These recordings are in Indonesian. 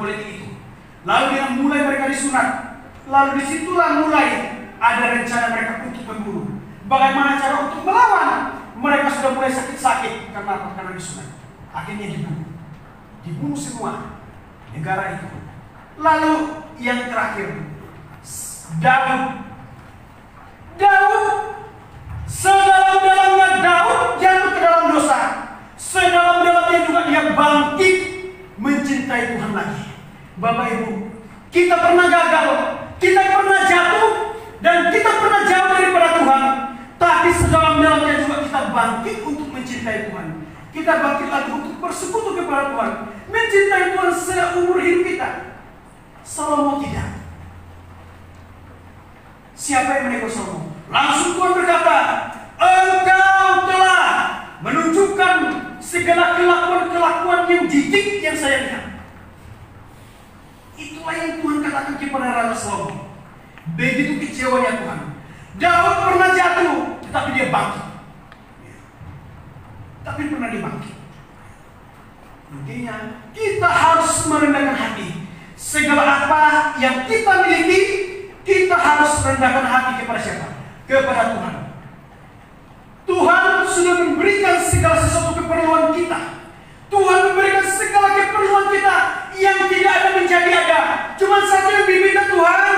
politik itu. Lalu dia mulai mereka disunat. Lalu disitulah mulai ada rencana mereka untuk membunuh. Bagaimana cara untuk melawan? Mereka sudah mulai sakit-sakit karena apa? Karena disunat. Akhirnya dibunuh. Dibunuh semua negara itu. Lalu yang terakhir, Daud, sedalam-dalamnya Daud jatuh ke dalam dosa. Sedalam-dalamnya juga dia bangkit mencintai Tuhan lagi. Bapak Ibu, kita pernah gagal, kita pernah jatuh, dan kita pernah jauh daripada Tuhan. Tapi sedalam-dalamnya juga kita bangkit untuk mencintai Tuhan. Kita bangkit lagi untuk bersekutu kepada Tuhan, mencintai Tuhan seumur hidup kita. Salomo tidak. Siapa yang menegur Salomo? Langsung Tuhan berkata, engkau telah menunjukkan segala kelakuan-kelakuan yang jijik yang saya lihat. Itulah yang Tuhan katakan kepada Raja Salomo. Begitu kecewanya Tuhan. Daud pernah jatuh, tetapi dia bangkit. Tapi pernah dia bangkit. Intinya, kita harus merendahkan hati. Segala apa yang kita miliki, kita harus rendahkan hati kepada siapa? Kepada Tuhan. Tuhan sudah memberikan segala sesuatu keperluan kita. Tuhan memberikan segala keperluan kita yang tidak ada menjadi ada. Cuma satu yang diminta Tuhan.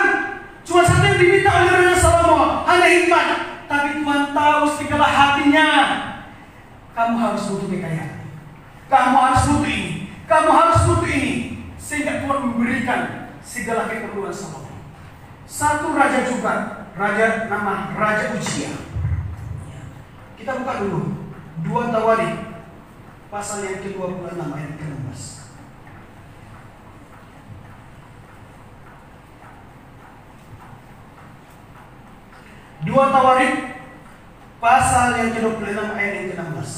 Cuma satu yang diminta oleh Raja Salomo, hanya hikmat. Tapi Tuhan tahu segala hatinya. Kamu harus butuh kekayaan. Kamu harus butuh ini. Kamu harus butuh ini. Sehingga Tuhan memberikan segala keperluan Salomo. Satu raja juga, nama Raja Uzia. Kita buka dulu 2 Tawarikh pasal yang ke-26 ayat ke-16. 2 Tawarikh pasal yang ke-26 ayat yang ke-16.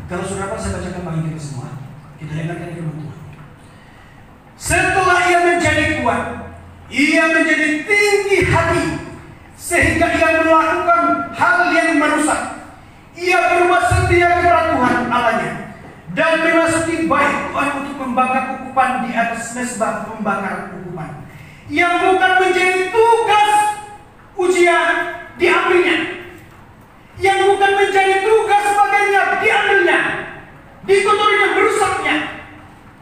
Kalau saudara saya bacakan bagi kita semua, kita dengarkan firman Tuhan. Setelah ia menjadi kuat, ia menjadi tinggi hati, sehingga ia melakukan hal yang merusak. Ia berbuat setia kepada Tuhan Allahnya, dan memasuki bait Tuhan untuk membakar ukupan di atas mezbah pembakaran ukupan, yang bukan menjadi tugas Uzia diambilnya, yang bukan menjadi tugas sebagainya diambilnya, dikotorinya, merusaknya.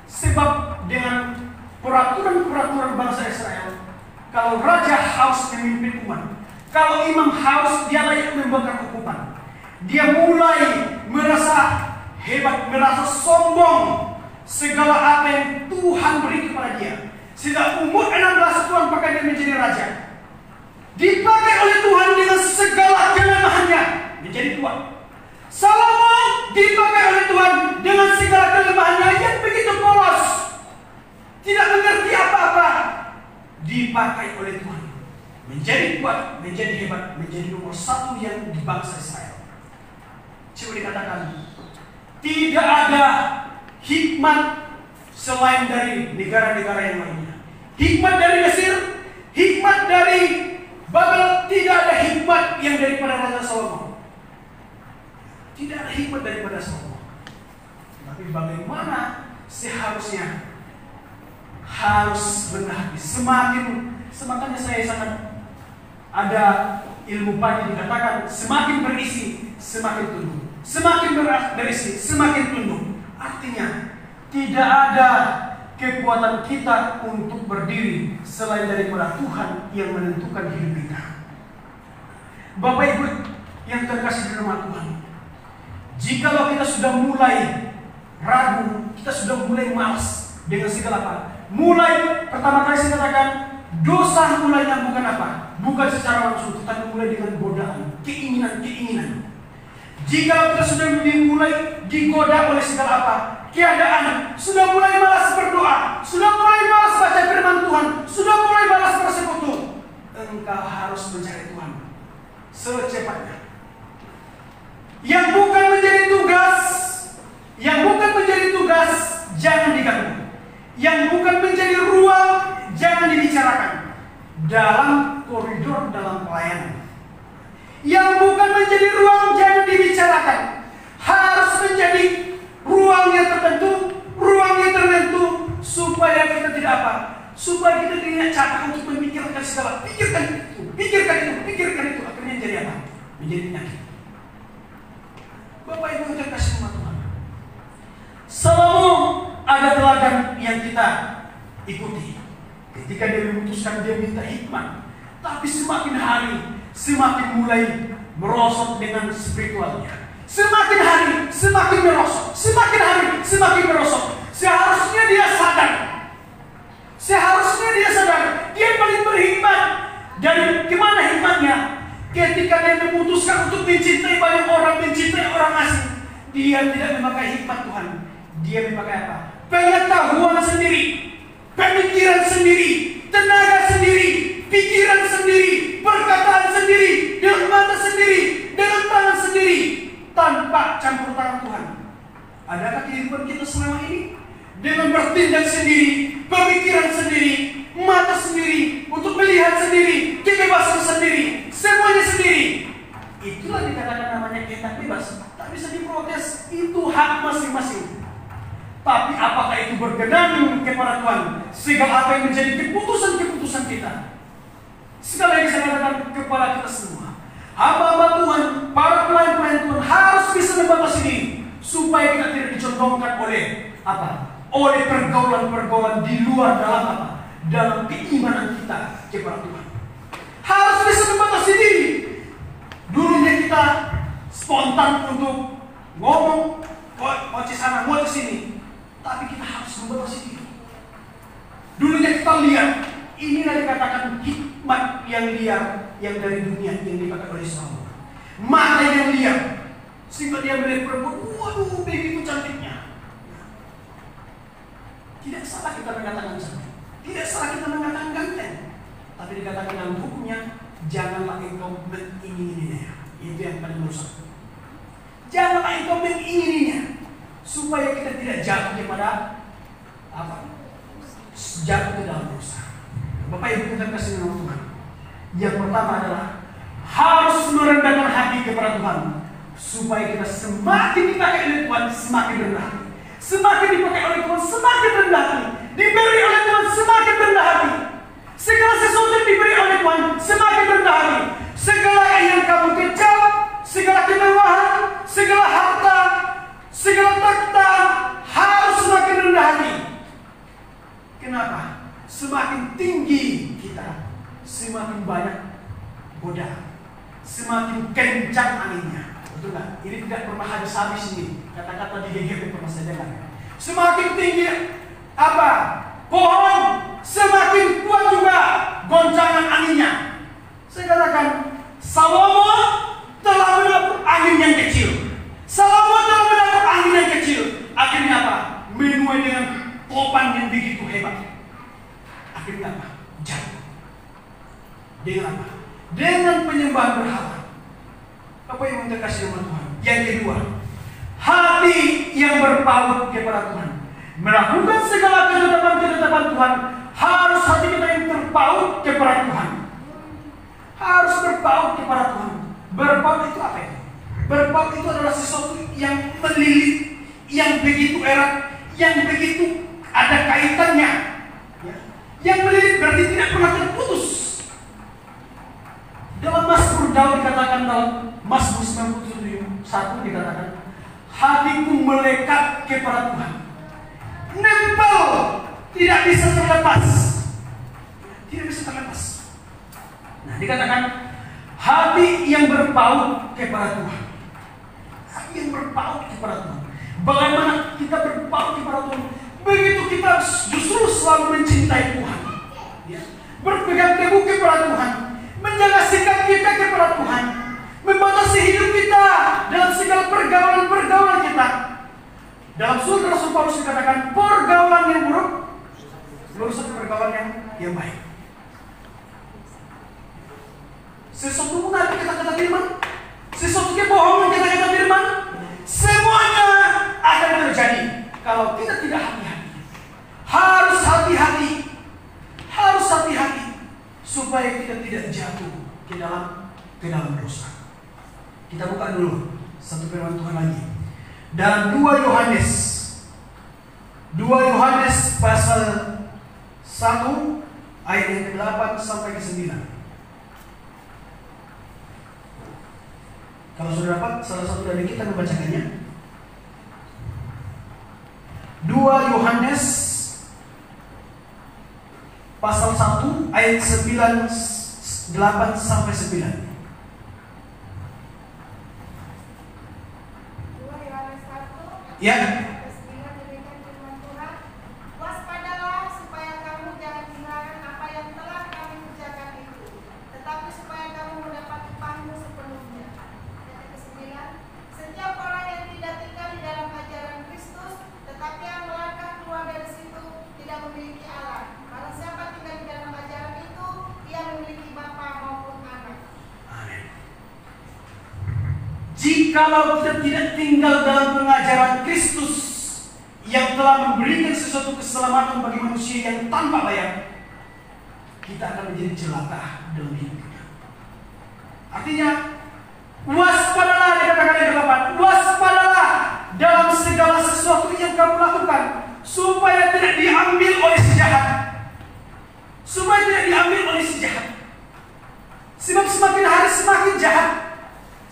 Sebab dengan peraturan bangsa Israel, kalau raja harus memimpin umat, kalau imam harus, dia layak membakar ukupan. Dia mulai merasa hebat, merasa sombong segala apa yang Tuhan beri kepada dia. Sejak umur 16 Tuhan pakai dia menjadi raja. Dipakai oleh Tuhan dengan segala kelemahannya menjadi tuan. Salomo dipakai oleh Tuhan dengan segala kelemahannya yang begitu polos, tidak mengerti apa-apa. Dipakai oleh Tuhan menjadi kuat, menjadi hebat, menjadi nomor 1 yang di bangsa Israel. Coba dikatakan, tidak ada hikmat selain dari negara-negara yang lainnya. Hikmat dari Mesir, hikmat dari Babel, tidak ada hikmat yang daripada Raja Salomo. Tidak ada hikmat daripada Salomo. Tapi bagaimana seharusnya? Harus rendah hati. Semakin saya sangat ada ilmu pagi dikatakan, semakin berisi semakin tunduk, semakin berisi semakin tunduk. Artinya tidak ada kekuatan kita untuk berdiri selain daripada Tuhan yang menentukan hidup kita. Bapak Ibu yang terkasih di rumah Tuhan, jikalau kita sudah mulai ragu, kita sudah mulai malas dengan segala apa, mulai pertama kali saya katakan, dosa mulainya bukan apa? Bukan secara langsung, tetapi mulai dengan godaan, keinginan. Jika kita sudah dimulai digoda oleh segala apa? Keadaan, sudah mulai malas berdoa, sudah mulai malas baca firman Tuhan, sudah mulai malas bersekutu, engkau harus mencari Tuhan secepatnya. Yang bukan menjadi tugas, jangan diganggu. Yang bukan menjadi ruang, jangan dibicarakan dalam koridor dalam pelayanan. Yang bukan menjadi ruang, jangan dibicarakan. Harus menjadi ruang ruangnya tertentu supaya kita tidak apa? Supaya kita tidak capek untuk memikirkan segala, pikirkan itu, akhirnya jadi apa? Menjadi penyakit. Bapak Ibu yang kasih sama Tuhan, Salomo ada teladan yang kita ikuti. Ketika dia memutuskan dia minta hikmat, tapi semakin hari semakin mulai merosot dengan spiritualnya. Semakin hari semakin merosot, semakin hari semakin merosot. Seharusnya dia sadar, dia paling berhikmat. Dan gimana hikmatnya? Ketika dia memutuskan untuk mencintai banyak orang, mencintai orang asing, dia tidak memakai hikmat Tuhan. Dia memakai apa? Pengetahuan sendiri, pemikiran sendiri, tenaga sendiri, pikiran sendiri, perkataan sendiri, dengan mata sendiri, dengan tangan sendiri, tanpa campur tangan Tuhan. Adakah kehidupan kita selama ini? Dengan bertindak sendiri, pemikiran sendiri, mata sendiri, untuk melihat sendiri, kebebasan sendiri, semuanya sendiri. Itulah dikatakan namanya kehendak bebas. Tak bisa diprotes, itu hak masing-masing. Tapi apakah itu berkenan kepada Tuhan? Segala apa yang menjadi keputusan kita. Segala yang saya katakan kepada kita semua, hamba-hamba Tuhan, para pelayan-pelayan Tuhan harus bisa membatasi diri supaya kita tidak dicondongkan oleh apa? Oleh pergaulan-pergaulan di luar dalam apa? Dalam keimanan kita kepada Tuhan. Harus bisa membatasi diri. Dulunya kita spontan untuk ngomong, mau ke sana, mau ke sini. Tapi kita harus membatasi diri. Dulunya kita lihat, inilah dikatakan hikmat yang liar yang dari dunia yang dipakai oleh Salomo. Mata yang liar, sehingga dia melihat perempuan, waduh begitu cantiknya. Tidak salah kita mengatakan cantik, tidak salah kita mengatakan ganteng, tapi dikatakan dalam hukumnya, janganlah engkau mengingininya. Itu yang paling merusak. Janganlah engkau mengingininya, supaya kita tidak jatuh kepada apa? Jatuh ke dalam dosa. Bapak Ibu kita kasih nama Tuhan. Yang pertama adalah harus merendahkan hati kepada Tuhan, supaya kita semakin dipakai oleh Tuhan semakin rendah hati. Semakin dipakai oleh Tuhan semakin rendah hati. Diberi oleh Tuhan semakin rendah hati. Segala sesuatu yang diberi oleh Tuhan semakin rendah hati. Segala yang kamu kejar, segala kemewahan, segala harta, segala takhta harus semakin rendah hati. Kenapa? Semakin tinggi kita, semakin banyak godaan, semakin kencang anginnya. Betul nggak? Ini tidak pernah habis ini. Kata-kata di GGP pernah saya dengar. Semakin tinggi apa? Pohon, semakin kuat juga goncangan anginnya. Saya katakan, Salomo telah mendapat angin yang kecil. Salomo telah mendapat angin yang kecil. Akhirnya apa? Menuai dengan topan yang begitu hebat. Akhirnya apa? Jatuh. Dengan apa? Dengan penyembahan berhala. Apa yang terkasih sama Tuhan? Yang kedua, hati yang berpaut kepada Tuhan. Melakukan segala ketetapan-ketetapan Tuhan, harus hati kita yang terpaut kepada Tuhan. Harus berpaut kepada Tuhan. Berpaut itu apa itu? Berpaut itu adalah sesuatu yang melilit, yang begitu erat, yang begitu ada kaitannya. Yang melilit berarti tidak pernah terputus. Dalam Mazmur Daud dikatakan, dalam Mazmur 97:1 dikatakan, hatiku melekat kepada Tuhan. Nempel, tidak bisa terlepas. Tidak bisa terlepas. Nah, dikatakan hati yang berpaut kepada Tuhan. Hati yang berpaut kepada Tuhan. Bagaimana kita berpaut kepada Tuhan? Begitu kita justru selalu mencintai Tuhan, ya. Berpegang teguh kepada Tuhan, menjaga sikap kita kepada Tuhan, membatasi hidup kita dalam segala pergaulan-pergaulan kita. Dalam surat Rasul Paulus dikatakan, pergaulan yang buruk merusak pergaulan yang baik. Sesuatu munafik kata-kata firman, sesuatu kebohongan kata-kata firman, semuanya akan terjadi kalau kita tidak hati-hati. Harus hati-hati, harus hati-hati supaya kita tidak jatuh ke dalam dosa. Kita buka dulu satu firman Tuhan lagi. Dalam 2 Yohanes 2 Yohanes pasal 1 ayat yang ke-8 sampai ke-9. Kalau sudah dapat, salah satu dari kita membacakannya. 2 Yohanes pasal 1 ayat 9, 8 sampai 9. 2 Yohanes 1 Ya. Jikalau kita tidak tinggal dalam pengajaran Kristus yang telah memberikan sesuatu keselamatan bagi manusia yang tanpa bayar, kita akan menjadi celaka dalam hidup kita. Artinya, waspadalah, dikatakan yang ke-8, waspadalah dalam segala sesuatu yang kamu lakukan, supaya tidak diambil oleh si jahat. Supaya tidak diambil oleh si jahat. Sebab semakin hari semakin jahat,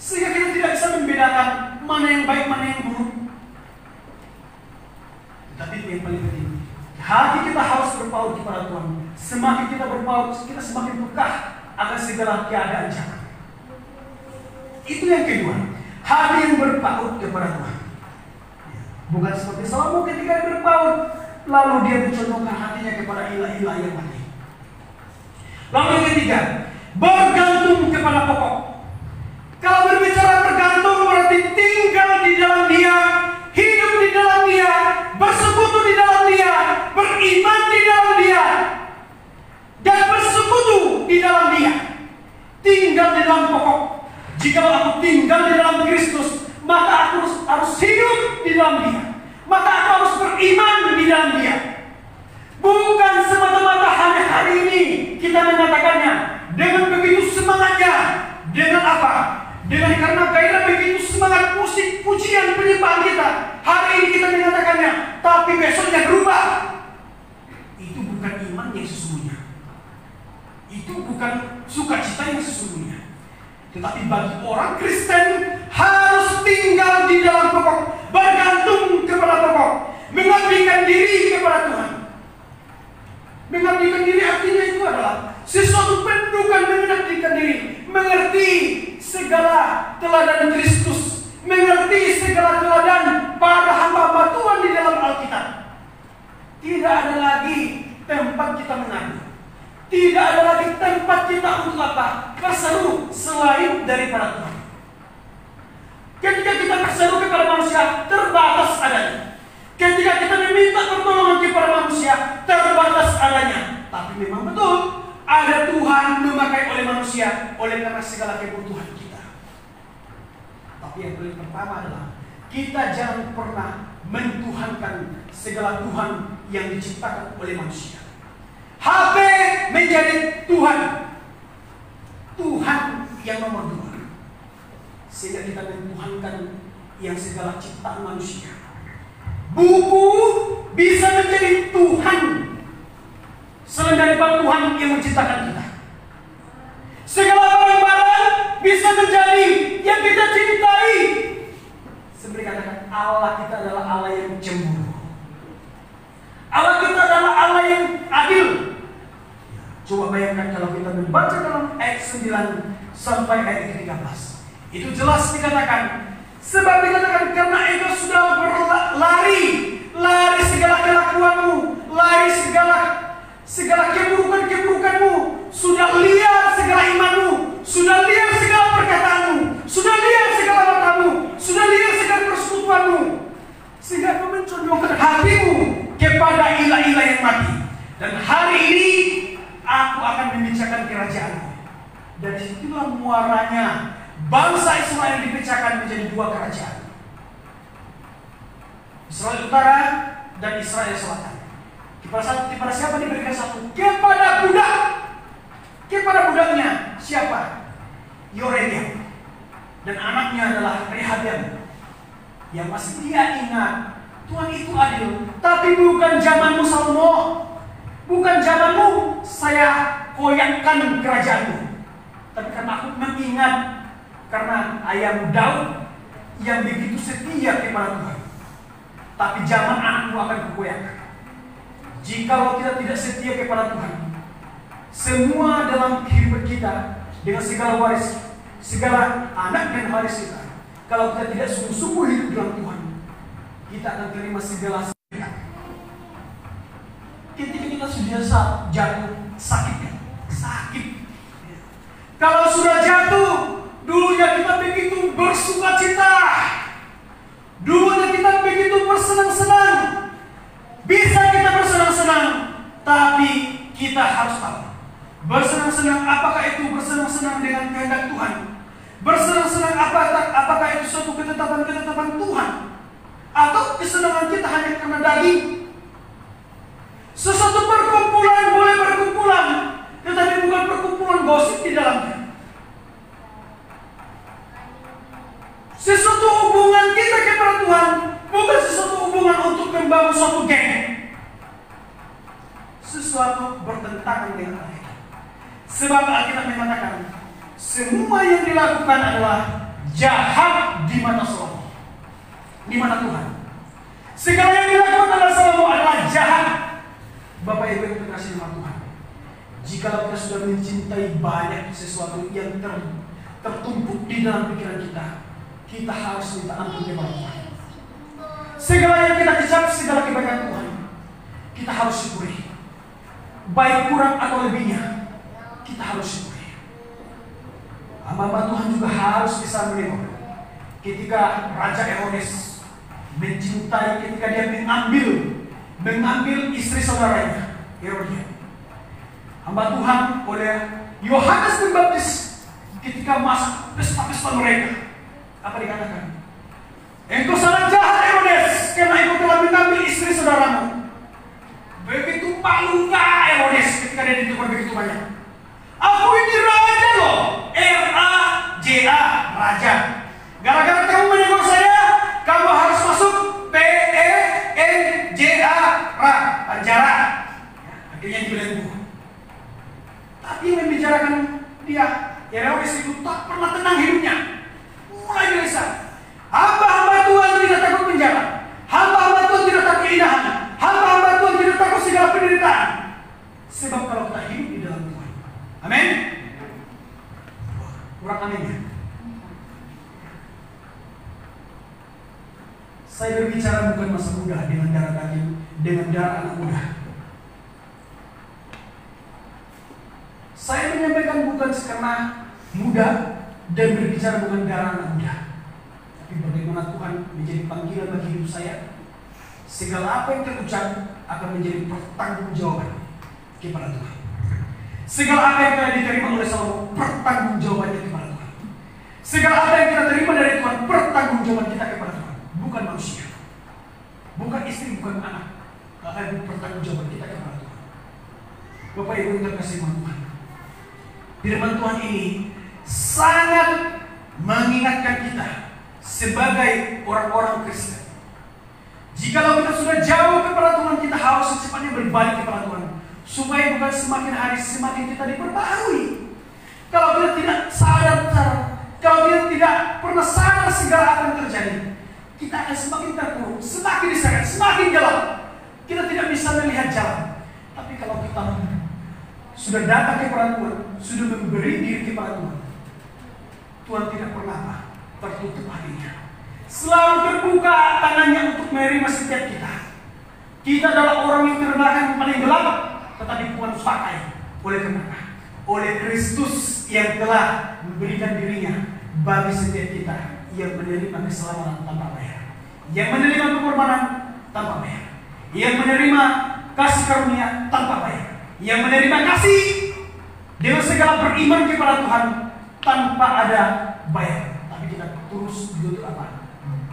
sehingga kita tidak bisa membedakan mana yang baik, mana yang buruk. Tapi yang paling penting, hati kita harus berpaut kepada Tuhan. Semakin kita berpaut, kita semakin peka akan segala keadaan jahat. Itu yang kedua, hati yang berpaut kepada Tuhan. Bukan seperti Salomo ketika dia berpaut, lalu dia mencondongkan hatinya kepada ilah-ilah yang mati. Lalu yang ketiga, bergantung kepada pokok. Kalau berbicara bergantung berarti tinggal di dalam Dia, hidup di dalam Dia, bersekutu di dalam Dia, beriman di dalam Dia, dan bersekutu di dalam Dia. Tinggal di dalam pokok. Jika aku tinggal di dalam Kristus, maka aku harus hidup di dalam Dia. Maka aku harus beriman di dalam Dia. Bukan semata-mata hanya hari ini kita mengatakannya dengan begitu semangatnya. Dengan apa? Dengan karena gairah begitu semangat musik, pujian, penyembahan kita. Hari ini kita mengatakannya, tapi besoknya berubah. Itu bukan iman yang sesungguhnya. Itu bukan sukacita yang sesungguhnya. Tetapi bagi orang Kristen harus tinggal di dalam pokok, bergantung kepada pokok, mengabdikan diri kepada Tuhan. Mengabdikan diri artinya itu adalah sesuatu pendudukan mengabdikan diri, mengerti segala teladan Kristus, mengerti segala teladan para hamba Tuhan di dalam Alkitab. Tidak ada lagi tempat kita mengadu. Tidak ada lagi tempat kita untuk apa? Berseru selain daripada Tuhan. Ketika kita berseru kepada manusia, terbatas adanya. Ketika kita meminta pertolongan kepada manusia, terbatas adanya. Tapi memang betul, ada Tuhan memakai oleh manusia oleh karena segala kebutuhan kita. Tapi yang paling pertama adalah kita jangan pernah mentuhankan segala Tuhan yang diciptakan oleh manusia. HP menjadi Tuhan, Tuhan yang nomor 2, sehingga kita mentuhankan yang segala ciptaan manusia. Buku bisa menjadi Tuhan selain daripada Tuhan yang menciptakan kita. Segala barang-barang bisa menjadi yang kita cintai. Seperti katakan, Allah kita adalah Allah yang cemburu. Allah kita adalah Allah yang adil. Coba bayangkan kalau kita membaca dalam ayat 9 sampai ayat 13. Itu jelas dikatakan, sebab dikatakan karena engkau sudah berlari, lari segala kelakuanmu, lari segala keburukan-keburukanmu, sudah liar segala imanmu, sudah liar segala perkataanmu, sudah liar segala matamu, sudah liar segala persekutuanmu, sehingga kau mencondongkan hatimu kepada ilah-ilah yang mati. Dan hari ini aku akan memecahkan kerajaanmu. Dan disitulah muaranya bangsa Israel dipecahkan menjadi 2 kerajaan, Israel Utara dan Israel Selatan. Kepada siapa diberikan satu? Kepada budak. Kepada budaknya siapa? Yoream. Dan anaknya adalah Rehabiam, yang masih dia ingat Tuhan itu adil. Tapi bukan zamanmu Salomo, bukan zamanmu saya koyakkan kerajaanmu. Tapi karena aku mengingat, karena ayam Daud yang begitu setia kepada Tuhan. Tapi zaman anakmu akan kukoyakkan. Jikalau kita tidak setia kepada Tuhan, semua dalam kehidupan kita dengan segala waris, segala anak dan waris kita, kalau kita tidak sungguh-sungguh hidup dalam Tuhan, kita akan terima segala sekian. Ketika kita sudah jatuh sakit. Kalau sudah jatuh, dulunya kita begitu bersukacita, dulunya kita begitu bersenang-senang. Bisa kita bersenang-senang, tapi kita harus tahu, bersenang-senang apakah itu bersenang-senang dengan kehendak Tuhan? Bersenang-senang apakah itu suatu ketetapan Tuhan? Atau kesenangan kita hanya karena daging? Sesuatu perkumpulan boleh berkumpulan, tetapi bukan perkumpulan gosip di dalamnya. Sesuatu hubungan kita kepada Tuhan bukan sesuatu hubungan untuk membangun suatu geng. Sesuatu bertentangan dengan Alkitab. Sebab Alkitab mengatakan semua yang dilakukan adalah jahat di mata Salomo, di mata Tuhan. Segala yang dilakukan oleh Salomo adalah jahat. Bapak Ibu yang terkasih dalam Tuhan, jika kita sudah mencintai banyak sesuatu yang tertumpuk di dalam pikiran kita, kita harus minta ampun kepada Tuhan. Segala yang kita kecap, segala kebaikan Tuhan, kita harus syukuri. Baik kurang atau lebihnya, kita harus syukuri. Hamba Tuhan juga harus bisa menengok ketika Raja Herodes mencintai, ketika dia mengambil istri saudaranya Herodia. Hamba Tuhan oleh Yohanes Pembaptis ketika masuk pesta-pesta mereka, apa dikatakan? Engkau sangat jahat Herodes, karena engkau telah mengambil istri saudaramu. Begitu paluka Herodes ketika dia ditegur begitu banyak. Aku ini raja loh, R-A-J-A, raja. Gara-gara kamu menegur saya, kamu harus masuk P-E-N-J-A, penjara. Akhirnya dibelenggu. Tapi yang membicarakan dia, Herodes itu tak pernah tenang hidupnya. Mulai gelisah. Hamba-hamba Tuhan tidak takut penjara. Hamba-hamba Tuhan tidak takut keinahan. Hamba-hamba Tuhan tidak takut segala penderitaan. Sebab kalau kita hidup di dalam Tuhan. Amin. Kurang aminnya. Saya berbicara bukan masa muda dengan darah daging, dengan darah anak muda. Saya menyampaikan bukan karena muda dan berbicara bukan darah anak muda. Tapi bagaimana Tuhan menjadi panggilan bagi hidup saya. Segala apa yang terucap akan menjadi pertanggungjawaban kepada Tuhan. Segala apa yang telah diterima oleh Salomo, pertanggungjawabannya kepada Tuhan. Segala apa yang kita terima dari Tuhan, pertanggungjawaban kita kepada Tuhan. Bukan manusia, bukan istri, bukan anak. Akan pertanggungjawaban kita kepada Tuhan. Bapak Ibu yang terkasih Tuhan, firman Tuhan ini sangat mengingatkan kita sebagai orang-orang Kristen. Jikalau kita sudah jauh kepada Tuhan, kita harus secepatnya berbalik kepada Tuhan, supaya bukan semakin hari semakin kita diperbaharui. Kalau kita tidak sadar, kalau kita tidak pernah sadar segala apa yang terjadi, kita akan semakin terpuruk, semakin diseret, semakin gelap. Kita tidak bisa melihat jalan. Tapi kalau kita sudah datang kepada Tuhan, sudah memberi diri kepada Tuhan, Tuhan tidak pernah tertutup hatinya. Selalu terbuka tangannya untuk menerima setiap kita. Kita adalah orang yang terbelakang paling gelap, tetapi Tuhan pakai oleh karena oleh Kristus yang telah memberikan dirinya bagi setiap kita yang menerima keselamatan tanpa bayar, yang menerima pengorbanan tanpa bayar, yang menerima kasih karunia tanpa bayar, yang menerima kasih dengan segala beriman kepada Tuhan tanpa ada bayar. Tapi kita terus untuk apa?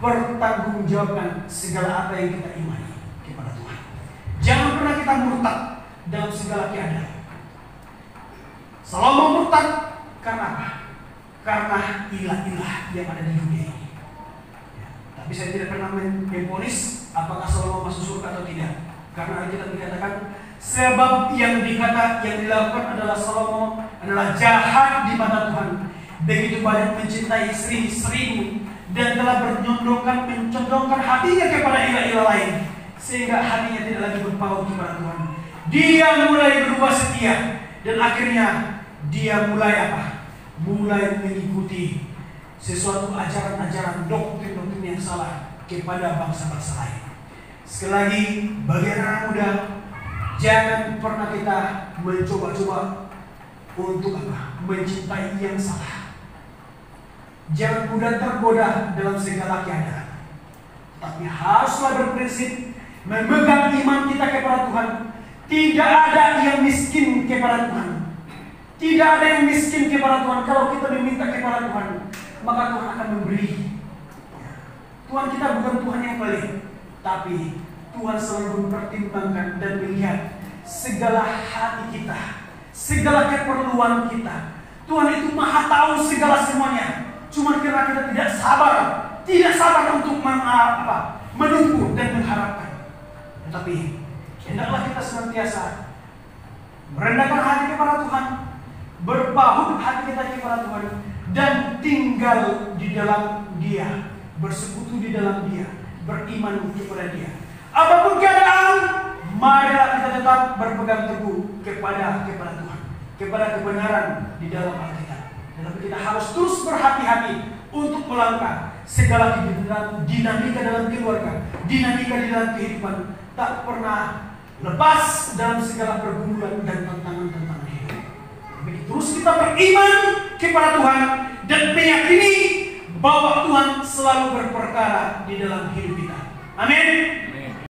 Bertanggungjawabkan segala apa yang kita imani kepada Tuhan. Jangan pernah kita murtad dalam segala keadaan. Salomo murtad karena apa? Karena ilah-ilah yang ada di dunia ini. Tapi saya tidak pernah memponis apakah Salomo masuk surga atau tidak. Karena Alkitab dikatakan sebab yang dilakukan adalah Salomo adalah jahat di mata Tuhan. Begitu banyak mencintai istri-istrimu dan telah mencondongkan hatinya kepada ilah-ilah lain, sehingga hatinya tidak lagi berpaut kepada Tuhan. Dia mulai berubah setia dan akhirnya dia mulai apa? Mulai mengikuti sesuatu ajaran-ajaran doktrin-doktrin yang salah kepada bangsa-bangsa lain. Sekali lagi, bagi anak muda, jangan pernah kita mencoba-coba untuk apa? Mencintai yang salah. Jangan mudah tergoda dalam segala keadaan. Tapi haruslah berprinsip memegang iman kita kepada Tuhan. Tidak ada yang miskin kepada Tuhan. Tidak ada yang miskin kepada Tuhan. Kalau kita meminta kepada Tuhan, maka Tuhan akan memberi. Tuhan kita bukan Tuhan yang pelit, tapi Tuhan selalu mempertimbangkan dan melihat segala hati kita, segala keperluan kita. Tuhan itu maha tahu segala semuanya. Cuma karena kita tidak sabar untuk menunggu dan mengharapkan. Tetapi hendaklah kita senantiasa merendahkan hati kepada Tuhan, berbahu hati kita kepada Tuhan, dan tinggal di dalam Dia, bersekutu di dalam Dia, beriman kepada Dia. Apapun keadaan, marilah kita tetap berpegang teguh kepada Tuhan, kepada kebenaran di dalam Alkitab. Tetapi kita harus terus berhati-hati untuk melangkah segala dinamika dalam keluarga, dinamika di dalam kehidupan, tak pernah lepas dalam segala pergumulan dan tantangan-tantangan hidup. Tapi terus kita beriman kepada Tuhan dan meyakini bahwa Tuhan selalu berperkara di dalam hidup kita. Amin.